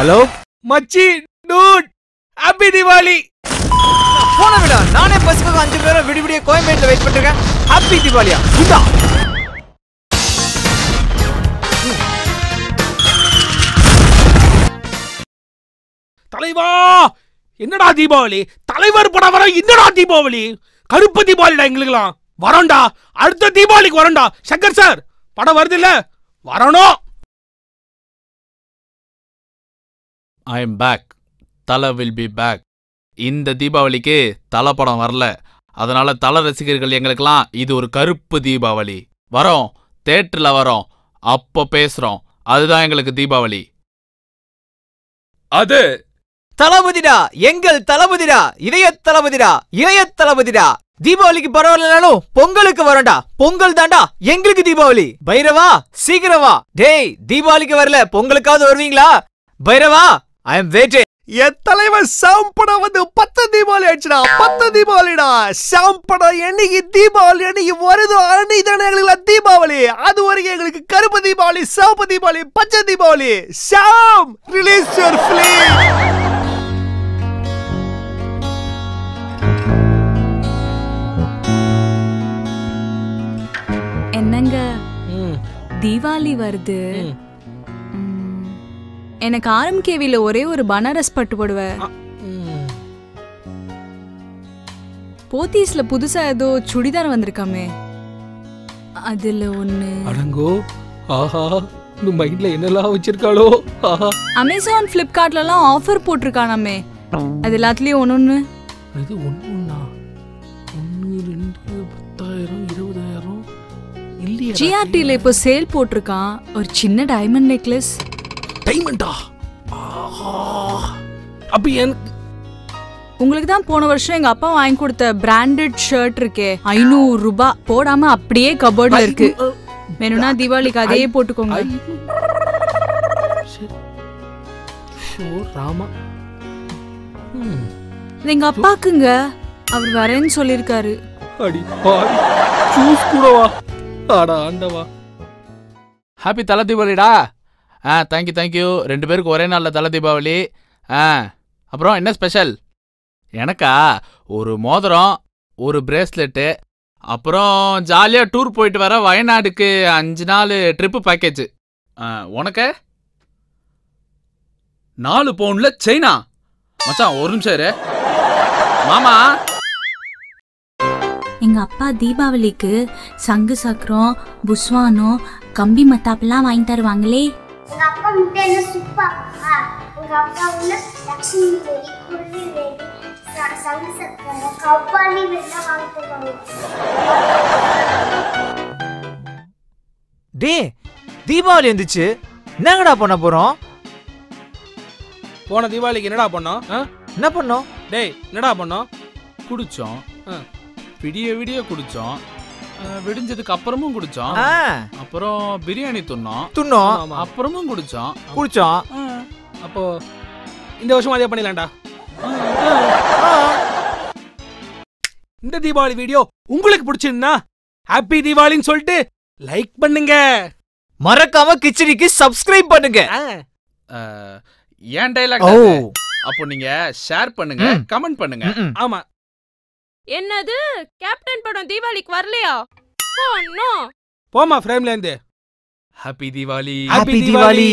Hello மச்சி dude happy Deepavali. போன விட நானே பஸ்ஸுக்கு 5 பேரும் விடிவிடிய கோயம்பேட்ல வெயிட் பண்ணிருக்கேன். ஹாப்பி தீபாவளியா? இந்தா தலைவா. என்னடா தீபாவளி? தலைவர் படம் வர என்னடா தீபாவளி? கருப்பு தீபாவளிடா எங்களுக்குலாம். வரோண்டா, அடுத்த தீபாவளிக்கு வரோண்டா. சங்கர் சார் படம் வருது இல்ல, வரணும். I am back. Thala will be back. இந்த தீபாவளிக்கு தல படம் வரல, அதனால தல ரசிகர்கள் எங்களுக்கெல்லாம் இது ஒரு கருப்பு தீபாவளி. வரோம், தேட்டரில் வரோம், அப்போ பேசுறோம். அதுதான் எங்களுக்கு தீபாவளி. அது தளபதிடா, எங்கள் தளபதிடா, இளைய தளபதிடா, இளைய தளபதிடா. தீபாவளிக்கு பரவாயில்லனாலும் பொங்கலுக்கு வரண்டா. பொங்கல் தாண்டா எங்களுக்கு தீபாவளி. பைரவா சீக்கிரம் வா. டேய் தீபாவளிக்கு வரல, பொங்கலுக்காவது வருவீங்களா? Bairavaa I am waiting. என் தலைவன் சாம்படம் வந்து 10 தீபாவளி ஆயிடுச்சுடா. 10 தீபாவளிடா. சாம்படம் என்னைக்கு தீபாவளி என்னைக்கு வருதோ அன்னைக்கு தானே எங்களுக்கு தீபாவளி. அது வரைக்கும் எங்களுக்கு கருப்பு தீபாவளி, சிவப்பு தீபாவளி, பச்சை தீபாவளி. சாம் ரிலீஸ் யுவர் ஃபிலிம். என்னங்க தீபாவளி வருது. எனக்கு ஆர்எம்கேவில ஒரே ஒரு பனாரஸ் பட்டு புடவை. போத்தீஸ்ல புதுசா ஏதோ சுடிதார் வந்திருக்காமே, அதுல ஒண்ணு. அடங்கோ, ஆஹா, இந்த மைண்ட்ல என்னெல்லாம் வச்சிருக்காளோ. ஆஹா, அமேசான் பிளிப்கார்ட்ல எல்லாம் ஆஃபர் போட்டிருக்கானாமே, அது எல்லாத்துலயும் ஒன்னொன்னு. இது ஒண்ணுண்ணா. 1 2 10,000 20,000 இல்லையா? ஜிஆர்டில இப்போ சேல் போட்டிருக்கான். ஒரு சின்ன டைமண்ட் நெக்லஸ். டைமண்டா? அப்ப எனக்கு உங்களுக்கு தான் போன வருஷம் எங்க அப்பா வாங்கி கொடுத்த பிராண்டட் ஷர்ட் இருக்கே, 500 ரூபாய் போடாம அப்படியே கபோர்ட்ல இருக்கு. வேணும்னா தீபாவளிக்கு அதையே போட்டுக்கோங்க. ராமா, எங்க அப்பாக்குங்க, அவர் வரேன்னு சொல்லிருக்காரு. அடி பாவி, ஜூஸ் கூடவா? ஆடா ஆண்டவா. ஹாப்பி தல தீபாவளிடா. Thank you thank you. 2 பேருக்கு ஒரே நாளில் தல தீபாவளி. அப்புறம் என்ன ஸ்பெஷல்? எனக்கா ஒரு மோதிரம், ஒரு பிரேஸ்லெட்டு, அப்புறம் ஜாலியாக டூர் போயிட்டு வர வயநாடுக்கு 5 நாள் ட்ரிப்பு பேக்கேஜ். உனக்கு 4 பவுன்ல செயினா? மச்சான் ஒரு நிமிஷம் இரு. மாமா, எங்க அப்பா தீபாவளிக்கு சங்கு சக்கரம், புஸ்வானம், கம்பி மத்தாப்பெல்லாம் வாங்கி தருவாங்களே. எங்க அப்பா முட்டை என்ன சூப்பா. எங்க அப்பா உள்ள லட்சுமி வெடி, குருவி வெடி, சங்கு சக்கரம், கவ்வாலி வெடிலாம் வாங்கி தருவாங்க. டே தீபாவளி வந்துச்சு, என்னங்கடா பண்ண போறோம்? போன தீபாவளிக்கு என்னடா பண்ணோம்? என்ன பண்ணோம்? டேய் என்னடா பண்ணோம்? குடிச்சோம், விடிய விடிய குடிச்சோம், விடிஞ்சதுக்கு அப்புறமும் குடிச்சோம், அப்புறம் பிரியாணி துண்ணோம், அப்புறமும் குடிச்சோம். அப்போ இந்த வருஷம் அதே பண்ணிடலாம்டா. இந்த தீபாவளி வீடியோ உங்களுக்கு பிடிச்சிருந்தா ஹாப்பி தீபாவளின்னு சொல்லிட்டு லைக் பண்ணுங்க. மறக்காம கிச்சடிக்கு சப்ஸ்கிரைப் பண்ணுங்க. ஏன் டைலாக்? அப்போ நீங்க ஷேர் பண்ணுங்க, கமெண்ட் பண்ணுங்க. ஆமா. என்னது கேப்டன் படம் தீபாவளிக்கு வரலையா? Oh no. போமா ஃப்ரேம்ல இருந்து. ஹாப்பி தீபாவளி. ஹாப்பி தீபாவளி.